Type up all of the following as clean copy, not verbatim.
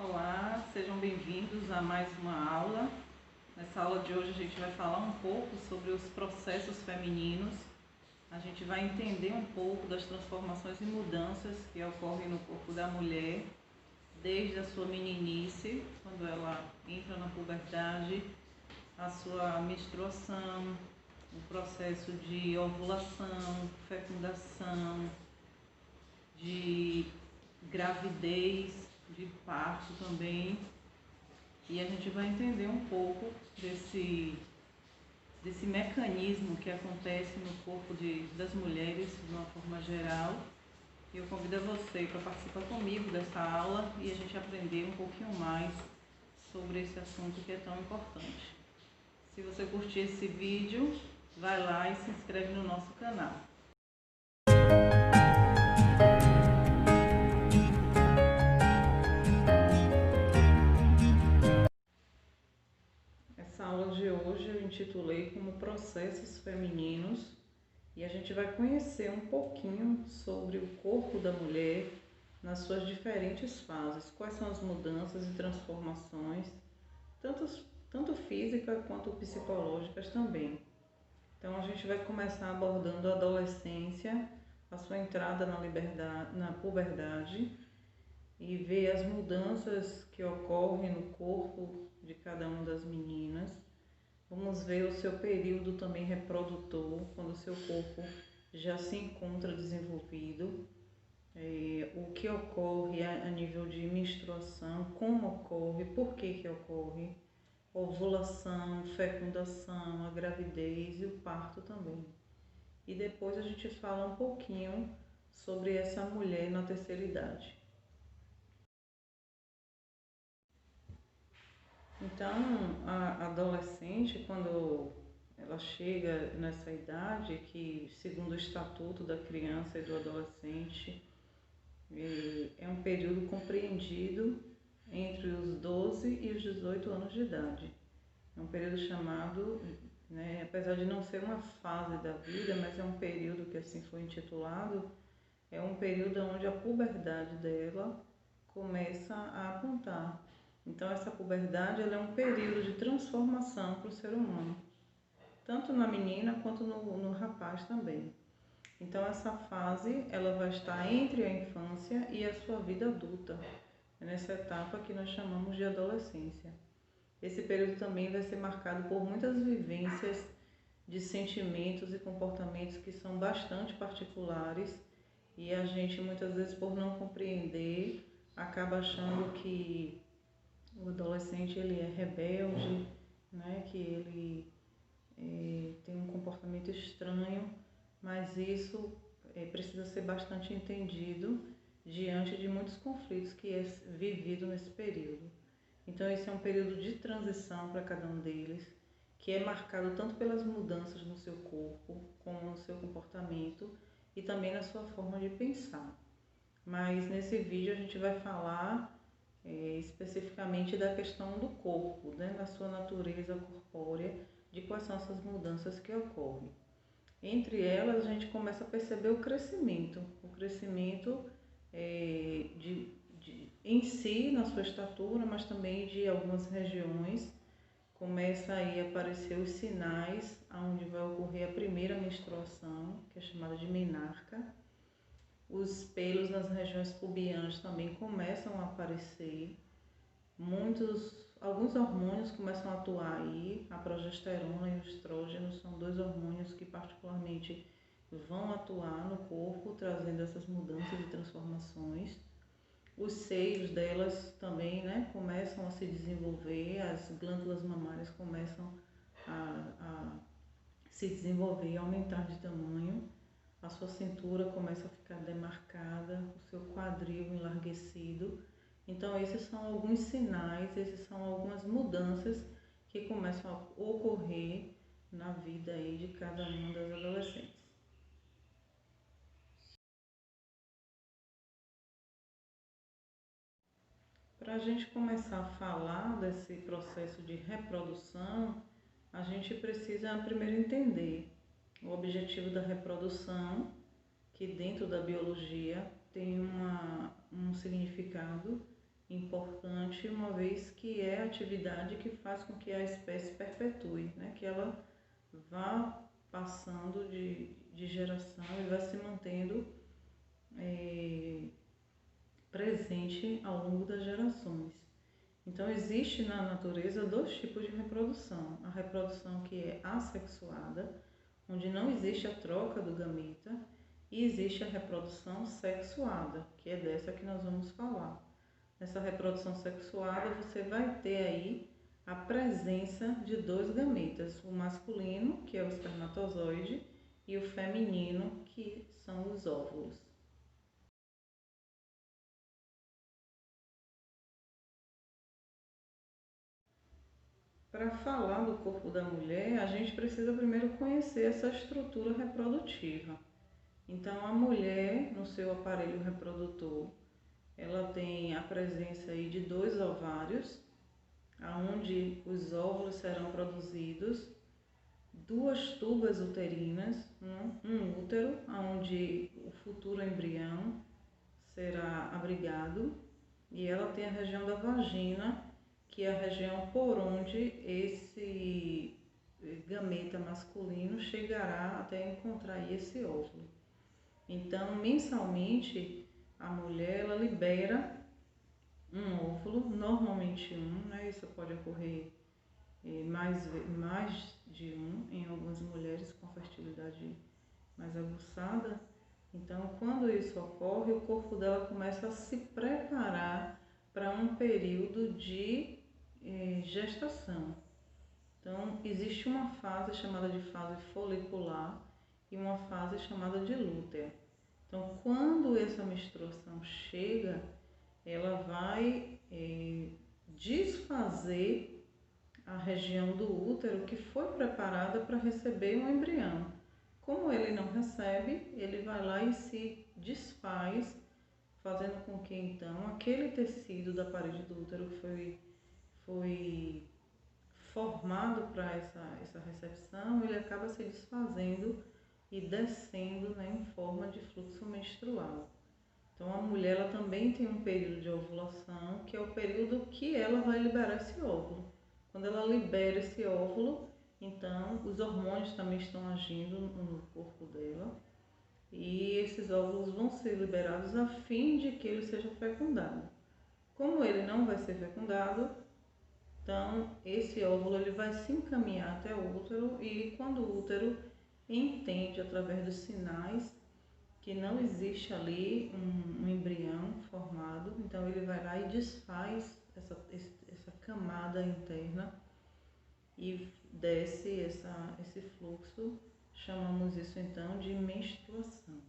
Olá, sejam bem-vindos a mais uma aula. Nessa aula de hoje a gente vai falar um pouco sobre os processos femininos. A gente vai entender um pouco das transformações e mudanças que ocorrem no corpo da mulher, desde a sua meninice, quando ela entra na puberdade, a sua menstruação, o processo de ovulação, fecundação, de gravidez, de parto também. E a gente vai entender um pouco desse mecanismo que acontece no corpo das mulheres de uma forma geral. E eu convido a você para participar comigo dessa aula e a gente aprender um pouquinho mais sobre esse assunto que é tão importante. Se você curtir esse vídeo, vai lá e se inscreve no nosso canal. Essa aula de hoje eu intitulei como Processos Femininos e a gente vai conhecer um pouquinho sobre o corpo da mulher nas suas diferentes fases, quais são as mudanças e transformações, tanto físicas quanto psicológicas também. Então a gente vai começar abordando a adolescência, a sua entrada na puberdade e ver as mudanças que ocorrem no corpo de cada uma das meninas. Vamos ver o seu período também reprodutor, quando o seu corpo já se encontra desenvolvido, o que ocorre a nível de menstruação, como ocorre, por que ocorre, ovulação, fecundação, a gravidez e o parto também. E depois a gente fala um pouquinho sobre essa mulher na terceira idade. Então, a adolescente, quando ela chega nessa idade, que segundo o Estatuto da Criança e do Adolescente, é um período compreendido entre os 12 e os 18 anos de idade. É um período chamado, apesar de não ser uma fase da vida, mas é um período que assim foi intitulado, é um período onde a puberdade dela começa a apontar. Então essa puberdade ela é um período de transformação para o ser humano, tanto na menina quanto no rapaz também. Então essa fase ela vai estar entre a infância e a sua vida adulta, nessa etapa que nós chamamos de adolescência. Esse período também vai ser marcado por muitas vivências de sentimentos e comportamentos que são bastante particulares e a gente muitas vezes por não compreender acaba achando que o adolescente ele é rebelde, que ele tem um comportamento estranho, mas isso precisa ser bastante entendido diante de muitos conflitos que é vivido nesse período. Então esse é um período de transição para cada um deles, que é marcado tanto pelas mudanças no seu corpo, como no seu comportamento e também na sua forma de pensar. Mas nesse vídeo a gente vai falar especificamente da questão do corpo, na sua natureza corpórea, de quais são essas mudanças que ocorrem. Entre elas, a gente começa a perceber o crescimento em si, na sua estatura, mas também de algumas regiões. Começa aí a aparecer os sinais onde vai ocorrer a primeira menstruação, que é chamada de menarca. Os pelos nas regiões pubianas também começam a aparecer. Alguns hormônios começam a atuar aí, a progesterona e o estrógeno são dois hormônios que particularmente vão atuar no corpo, trazendo essas mudanças e transformações. Os seios delas também começam a se desenvolver, as glândulas mamárias começam a se desenvolver e aumentar de tamanho. A sua cintura começa a ficar demarcada, o seu quadril enlarguecido. Então esses são alguns sinais, esses são algumas mudanças que começam a ocorrer na vida aí de cada uma das adolescentes. Para a gente começar a falar desse processo de reprodução, a gente precisa primeiro entender o objetivo da reprodução, que dentro da biologia tem um significado importante, uma vez que é a atividade que faz com que a espécie perpetue, né? Que ela vá passando de geração e vai se mantendo presente ao longo das gerações. Então, existe na natureza dois tipos de reprodução. A reprodução que é assexuada, onde não existe a troca do gameta, e existe a reprodução sexuada, que é dessa que nós vamos falar. Nessa reprodução sexuada, você vai ter aí a presença de dois gametas, o masculino, que é o espermatozoide, e o feminino, que são os óvulos. Para falar do corpo da mulher, a gente precisa primeiro conhecer essa estrutura reprodutiva. Então, a mulher, no seu aparelho reprodutor, ela tem a presença aí de dois ovários, onde os óvulos serão produzidos, duas tubas uterinas, um útero, onde o futuro embrião será abrigado, e ela tem a região da vagina, que é a região por onde esse gameta masculino chegará até encontrar esse óvulo. Então, mensalmente, a mulher ela libera um óvulo, normalmente um, né? Isso pode ocorrer mais de um em algumas mulheres com fertilidade mais aguçada. Então, quando isso ocorre, o corpo dela começa a se preparar para um período de gestação. Então, existe uma fase chamada de fase folicular e uma fase chamada de lútea. Então, quando essa menstruação chega, ela vai desfazer a região do útero que foi preparada para receber um embrião. Como ele não recebe, ele vai lá e se desfaz, fazendo com que então aquele tecido da parede do útero que foi formado para essa recepção, ele acaba se desfazendo e descendo, né, em forma de fluxo menstrual. Então, a mulher ela também tem um período de ovulação, que é o período que ela vai liberar esse óvulo. Quando ela libera esse óvulo, então os hormônios também estão agindo no corpo dela e esses óvulos vão ser liberados a fim de que ele seja fecundado. Como ele não vai ser fecundado, então esse óvulo ele vai se encaminhar até o útero e quando o útero entende através dos sinais que não existe ali um embrião formado, então ele vai lá e desfaz essa camada interna e desce esse fluxo, chamamos isso então de menstruação.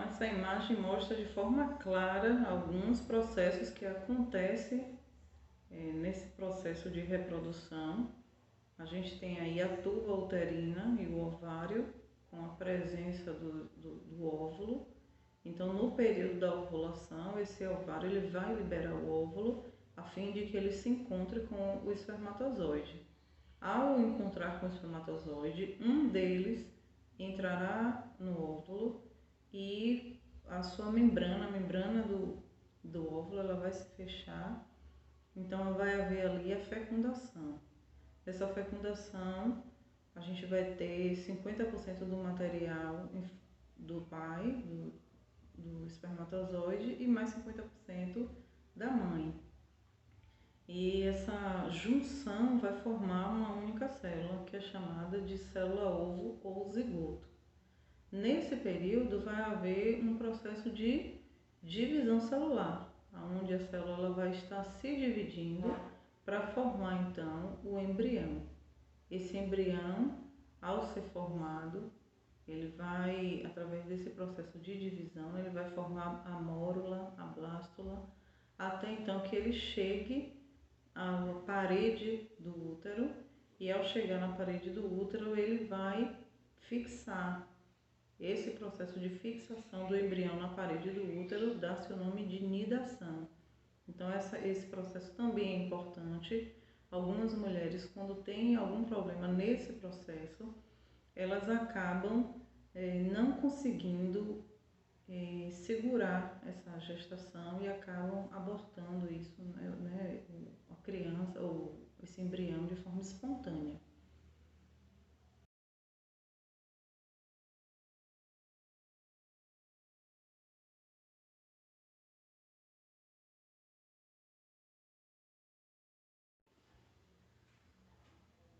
Essa imagem mostra de forma clara alguns processos que acontecem nesse processo de reprodução. A gente tem aí a tuba uterina e o ovário com a presença do óvulo. Então, no período da ovulação, esse ovário ele vai liberar o óvulo a fim de que ele se encontre com o espermatozoide. Ao encontrar com o espermatozoide, um deles entrará no óvulo e a sua membrana, a membrana do óvulo, ela vai se fechar. Então, vai haver ali a fecundação. Nessa fecundação, a gente vai ter 50% do material do pai, do espermatozoide, e mais 50% da mãe. E essa junção vai formar uma única célula, que é chamada de célula-ovo ou zigoto. Nesse período vai haver um processo de divisão celular, onde a célula vai estar se dividindo para formar então o embrião. Esse embrião, ao ser formado, ele vai, através desse processo de divisão, ele vai formar a mórula, a blástula, até então que ele chegue à parede do útero, e ao chegar na parede do útero ele vai fixar. Esse processo de fixação do embrião na parede do útero dá-se o nome de nidação. Então esse processo também é importante. Algumas mulheres, quando têm algum problema nesse processo, elas acabam não conseguindo segurar essa gestação e acabam abortando isso, né, a criança ou esse embrião de forma espontânea.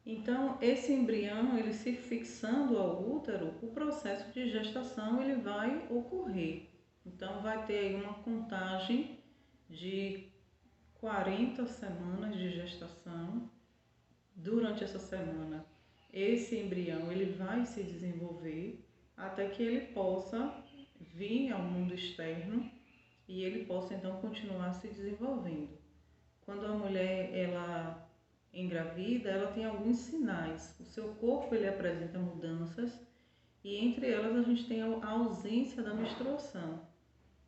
Então, esse embrião, ele se fixando ao útero, o processo de gestação ele vai ocorrer. Então, vai ter aí uma contagem de 40 semanas de gestação. Durante essa semana, esse embrião ele vai se desenvolver até que ele possa vir ao mundo externo e ele possa então continuar se desenvolvendo. Quando a mulher ela engravida, ela tem alguns sinais. O seu corpo ele apresenta mudanças e entre elas a gente tem a ausência da menstruação.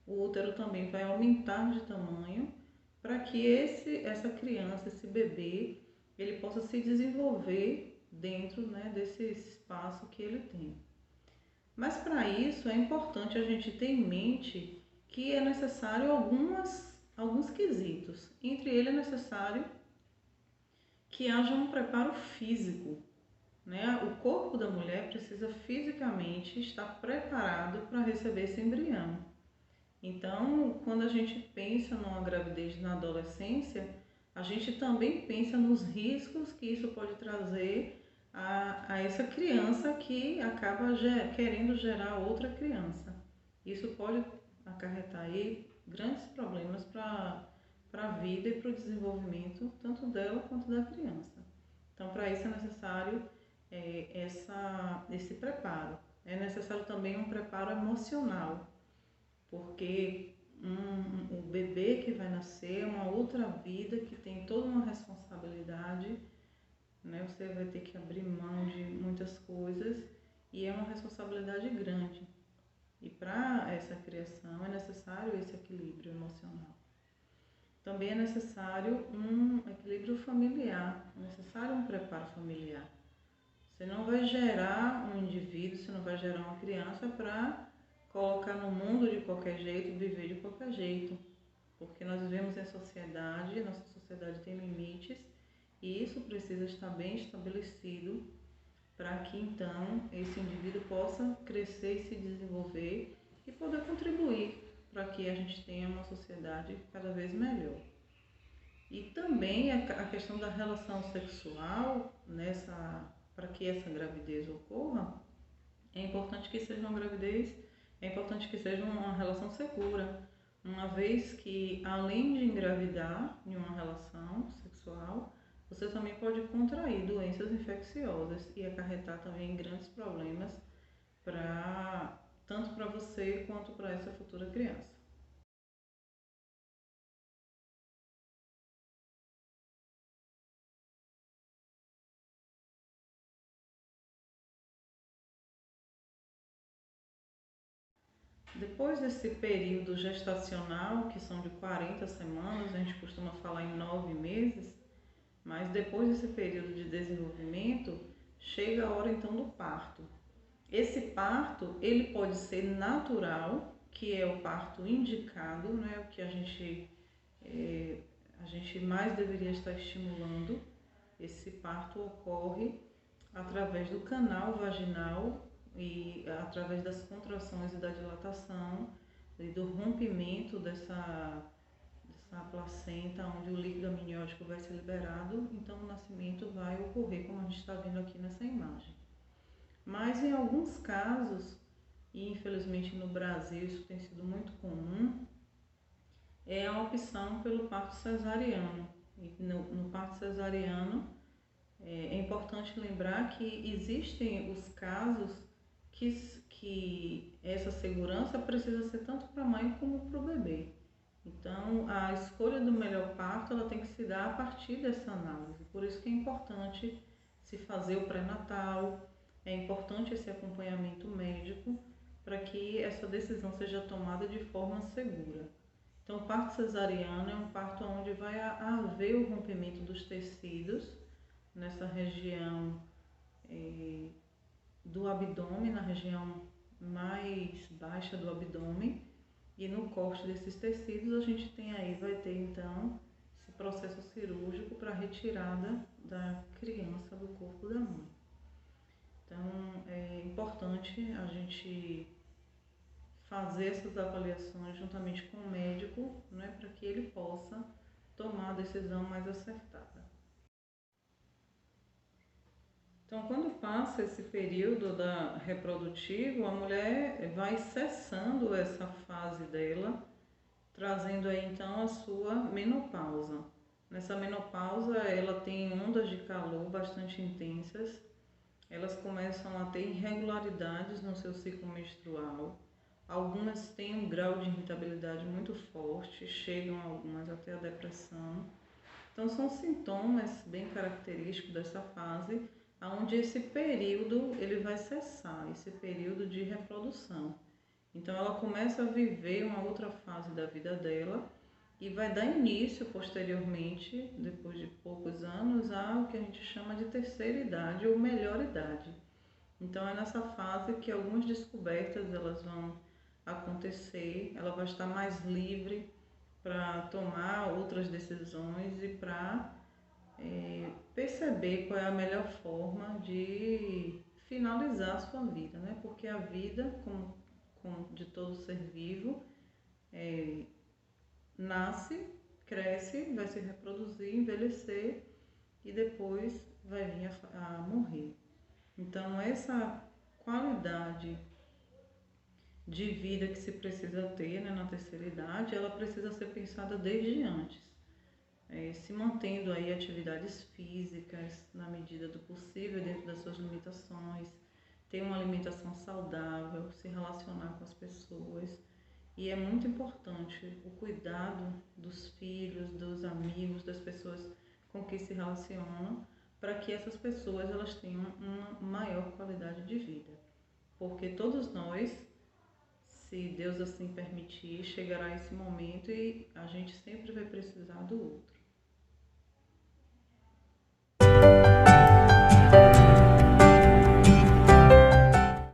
O útero também vai aumentar de tamanho para que essa criança, esse bebê, ele possa se desenvolver dentro, né, desse espaço que ele tem. Mas para isso é importante a gente ter em mente que é necessário alguns quesitos. Entre eles é necessário que haja um preparo físico, né? O corpo da mulher precisa fisicamente estar preparado para receber esse embrião. Então, quando a gente pensa numa gravidez na adolescência, a gente também pensa nos riscos que isso pode trazer a essa criança que acaba querendo gerar outra criança. Isso pode acarretar aí grandes problemas para a vida e para o desenvolvimento tanto dela quanto da criança. Então, para isso é necessário esse preparo. É necessário também um preparo emocional, porque o bebê que vai nascer é uma outra vida que tem toda uma responsabilidade, né? Você vai ter que abrir mão de muitas coisas e é uma responsabilidade grande. E para essa criação é necessário esse equilíbrio emocional. Também é necessário um equilíbrio familiar, é necessário um preparo familiar. Você não vai gerar um indivíduo, você não vai gerar uma criança para colocar no mundo de qualquer jeito, viver de qualquer jeito. Porque nós vivemos em sociedade, nossa sociedade tem limites e isso precisa estar bem estabelecido para que então esse indivíduo possa crescer e se desenvolver e poder contribuir para que a gente tenha uma sociedade cada vez melhor. E também a questão da relação sexual, para que essa gravidez ocorra, é importante que seja uma gravidez, é importante que seja uma relação segura, uma vez que além de engravidar em uma relação sexual, você também pode contrair doenças infecciosas e acarretar também grandes problemas tanto para você quanto para essa futura criança. Depois desse período gestacional, que são de 40 semanas, a gente costuma falar em 9 meses, mas depois desse período de desenvolvimento, chega a hora então do parto. Esse parto, ele pode ser natural, que é o parto indicado, né, o que a gente mais deveria estar estimulando. Esse parto ocorre através do canal vaginal e através das contrações e da dilatação e do rompimento dessa placenta, onde o líquido amniótico vai ser liberado, então o nascimento vai ocorrer, como a gente está vendo aqui nessa imagem. Mas em alguns casos, e infelizmente no Brasil isso tem sido muito comum, é a opção pelo parto cesariano. E no parto cesariano, é importante lembrar que existem os casos que essa segurança precisa ser tanto para a mãe como para o bebê. Então, a escolha do melhor parto ela tem que se dar a partir dessa análise. Por isso que é importante se fazer o pré-natal, é importante esse acompanhamento médico para que essa decisão seja tomada de forma segura. Então, o parto cesariano é um parto onde vai haver o rompimento dos tecidos nessa região do abdômen, na região mais baixa do abdômen, e no corte desses tecidos a gente vai ter então esse processo cirúrgico para retirada da criança do corpo da mãe. Então é importante a gente fazer essas avaliações juntamente com o médico, né, para que ele possa tomar a decisão mais acertada. Então, quando passa esse período reprodutivo, a mulher vai cessando essa fase dela, trazendo aí então a sua menopausa. Nessa menopausa, ela tem ondas de calor bastante intensas, elas começam a ter irregularidades no seu ciclo menstrual, algumas têm um grau de irritabilidade muito forte, chegam algumas até a depressão. Então, são sintomas bem característicos dessa fase, onde esse período ele vai cessar, esse período de reprodução. Então ela começa a viver uma outra fase da vida dela e vai dar início posteriormente, depois de poucos anos, ao que a gente chama de terceira idade ou melhor idade. Então é nessa fase que algumas descobertas elas vão acontecer, ela vai estar mais livre para tomar outras decisões e para perceber qual é a melhor forma de finalizar a sua vida, né? Porque a vida, como de todo ser vivo, nasce, cresce, vai se reproduzir, envelhecer e depois vai vir a morrer. Então essa qualidade de vida que se precisa ter, né, na terceira idade, ela precisa ser pensada desde antes. Se mantendo aí atividades físicas na medida do possível, dentro das suas limitações, ter uma alimentação saudável, se relacionar com as pessoas. E é muito importante o cuidado dos filhos, dos amigos, das pessoas com que se relacionam, para que essas pessoas elas tenham uma maior qualidade de vida. Porque todos nós, se Deus assim permitir, chegará esse momento e a gente sempre vai precisar do outro.